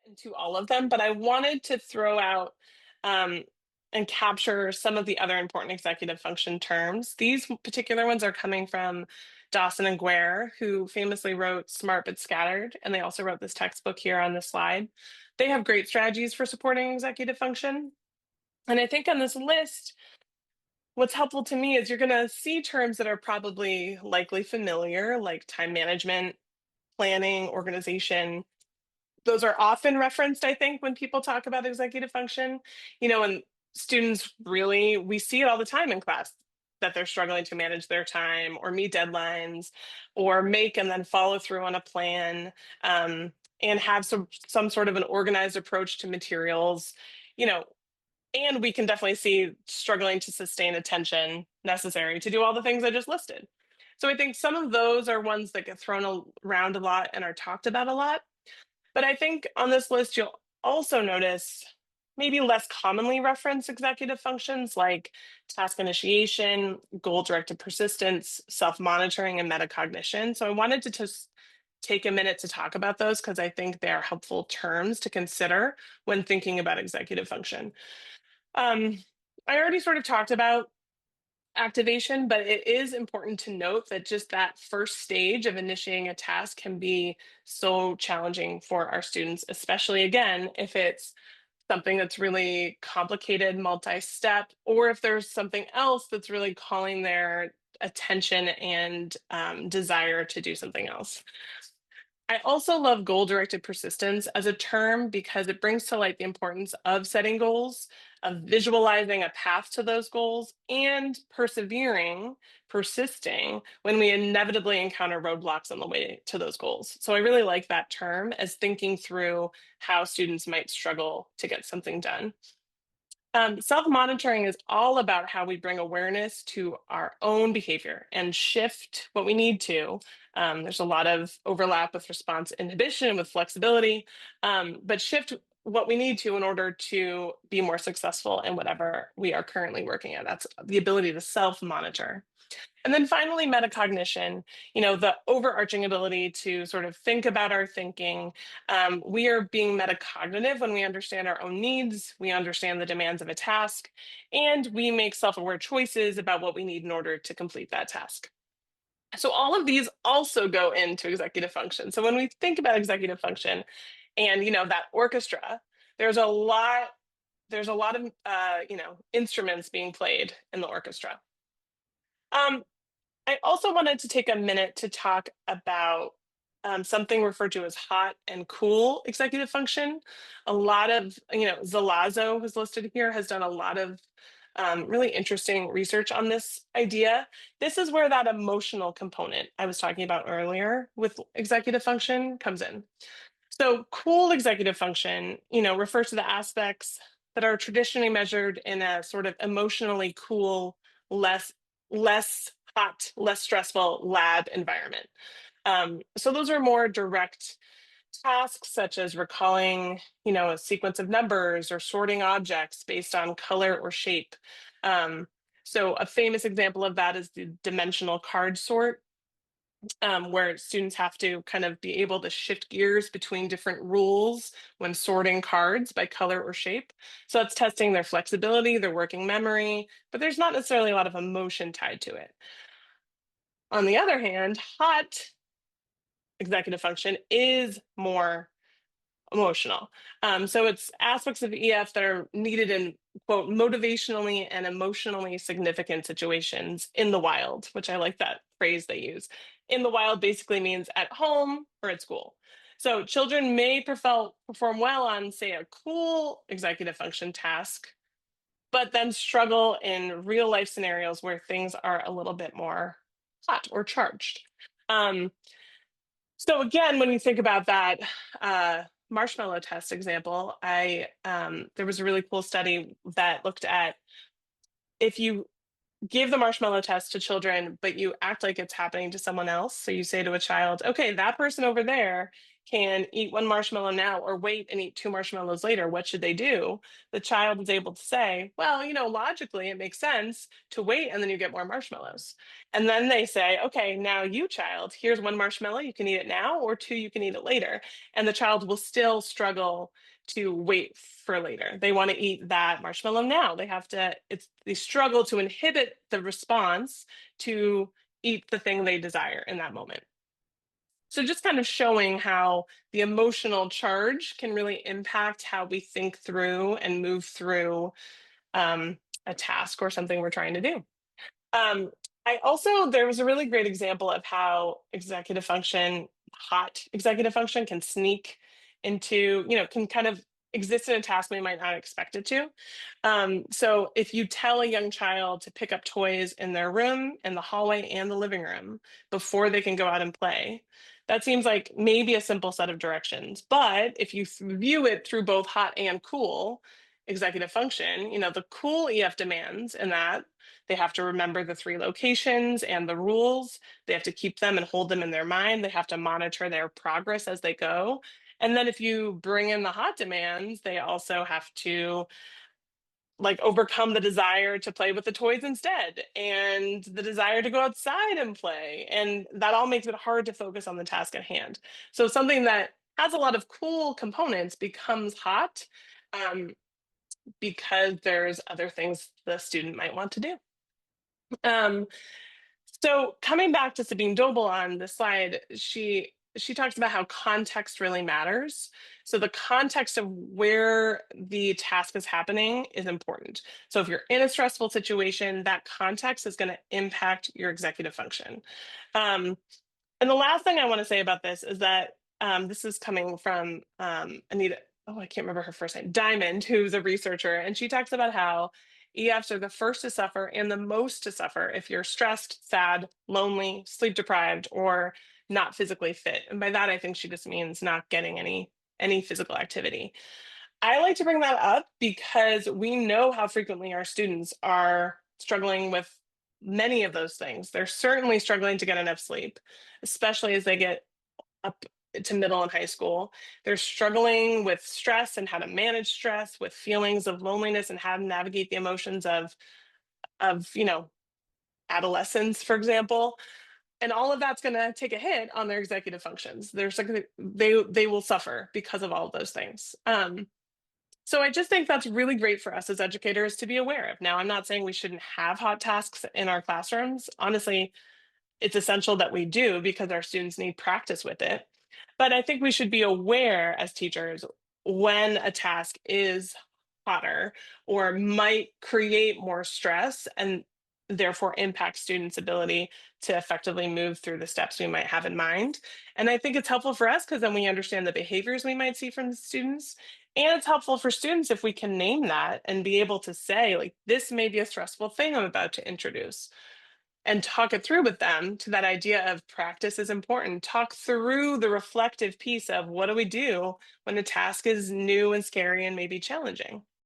into all of them, but I wanted to throw out um, and capture some of the other important executive function terms. These particular ones are coming from Dawson and Guare, who famously wrote Smart but Scattered, and they also wrote this textbook here on the slide. They have great strategies for supporting executive function. And I think on this list, what's helpful to me is you're going to see terms that are probably likely familiar, like time management, planning, organization. Those are often referenced, I think, when people talk about executive function. And students really, we see it all the time in class that they're struggling to manage their time or meet deadlines or make and then follow through on a plan, and have some sort of an organized approach to materials. You know, and we can definitely see struggling to sustain attention necessary to do all the things I just listed. So I think some of those are ones that get thrown around a lot and are talked about a lot. But I think on this list, you'll also notice maybe less commonly referenced executive functions like task initiation, goal directed persistence, self monitoring, and metacognition. So I wanted to just take a minute to talk about those because I think they are helpful terms to consider when thinking about executive function. Um, I already sort of talked about activation, but it is important to note that just that first stage of initiating a task can be so challenging for our students, especially again, if it's something that's really complicated, multi-step, or if there's something else that's really calling their attention and desire to do something else. I also love goal directed persistence as a term because it brings to light the importance of setting goals, of visualizing a path to those goals, and persisting when we inevitably encounter roadblocks on the way to those goals. So I really like that term as thinking through how students might struggle to get something done. Self-monitoring is all about how we bring awareness to our own behavior and shift what we need to. There's a lot of overlap with response inhibition, with flexibility, but shift what we need to in order to be more successful in whatever we are currently working at. That's the ability to self-monitor. And then finally, metacognition, the overarching ability to sort of think about our thinking. We are being metacognitive when we understand our own needs, we understand the demands of a task, and we make self-aware choices about what we need in order to complete that task. So all of these also go into executive function. So when we think about executive function and, that orchestra, there's a lot, of, instruments being played in the orchestra. Um, I also wanted to take a minute to talk about something referred to as hot and cool executive function. A lot of, Zalazzo, who's listed here, has done a lot of really interesting research on this idea. This is where that emotional component I was talking about earlier with executive function comes in. So cool executive function, refers to the aspects that are traditionally measured in a sort of emotionally cool, less less hot, less stressful lab environment. So those are more direct tasks such as recalling, a sequence of numbers or sorting objects based on color or shape. Um, so a famous example of that is the dimensional card sort, where students have to kind of be able to shift gears between different rules when sorting cards by color or shape. So it's testing their flexibility, their working memory, but there's not necessarily a lot of emotion tied to it. On the other hand, hot executive function is more emotional. So it's aspects of EF that are needed in, quote, motivationally and emotionally significant situations in the wild, which I like that phrase they use. In the wild basically means at home or at school. So children may perform well on, say, a cool executive function task, but then struggle in real life scenarios where things are a little bit more hot or charged. Um, so again, when you think about that marshmallow test example, there was a really cool study that looked at if you give the marshmallow test to children, but you act like it's happening to someone else. So you say to a child, okay, that person over there, can eat one marshmallow now or wait and eat two marshmallows later, what should they do? The child is able to say, well, logically it makes sense to wait and then you get more marshmallows. And then they say, okay, now you child, here's one marshmallow, you can eat it now, or two, you can eat it later. And the child will still struggle to wait for later. They want to eat that marshmallow now. They struggle to inhibit the response to eat the thing they desire in that moment. So just kind of showing how the emotional charge can really impact how we think through and move through um, a task or something we're trying to do. Um, there was a really great example of how hot executive function can sneak into, can kind of exist in a task we might not expect it to. So if you tell a young child to pick up toys in their room, in the hallway, and the living room before they can go out and play, that seems like maybe a simple set of directions. But if you view it through both hot and cool executive function, the cool EF demands in that they have to remember the three locations and the rules. They have to keep them and hold them in their mind. They have to monitor their progress as they go. And then if you bring in the hot demands, they also have to like overcome the desire to play with the toys instead and the desire to go outside and play. And that all makes it hard to focus on the task at hand. So something that has a lot of cool components becomes hot because there's other things the student might want to do. Um, so coming back to Sabine Doble on the slide, she talks about how context really matters. So the context of where the task is happening is important. So if you're in a stressful situation, that context is going to impact your executive function. Um, and the last thing I want to say about this is that this is coming from Anita, oh, I can't remember her first name, Diamond, who's a researcher. And she talks about how EFs are the first to suffer and the most to suffer if you're stressed, sad, lonely, sleep deprived, or not physically fit. And by that, I think she just means not getting any physical activity. I like to bring that up because we know how frequently our students are struggling with many of those things. They're certainly struggling to get enough sleep, especially as they get up to middle and high school. They're struggling with stress and how to manage stress, with feelings of loneliness and how to navigate the emotions of adolescence, for example. And all of that's going to take a hit on their executive functions. They will suffer because of all of those things. So I just think that's really great for us as educators to be aware of. Now, I'm not saying we shouldn't have hot tasks in our classrooms. Honestly, it's essential that we do because our students need practice with it. But I think we should be aware as teachers when a task is hotter or might create more stress and therefore impact students' ability to effectively move through the steps we might have in mind. And I think it's helpful for us because then we understand the behaviors we might see from the students. And it's helpful for students if we can name that and be able to say, like, this may be a stressful thing I'm about to introduce and talk it through with them to that idea of practice is important. Talk through the reflective piece of what do we do when the task is new and scary and maybe challenging.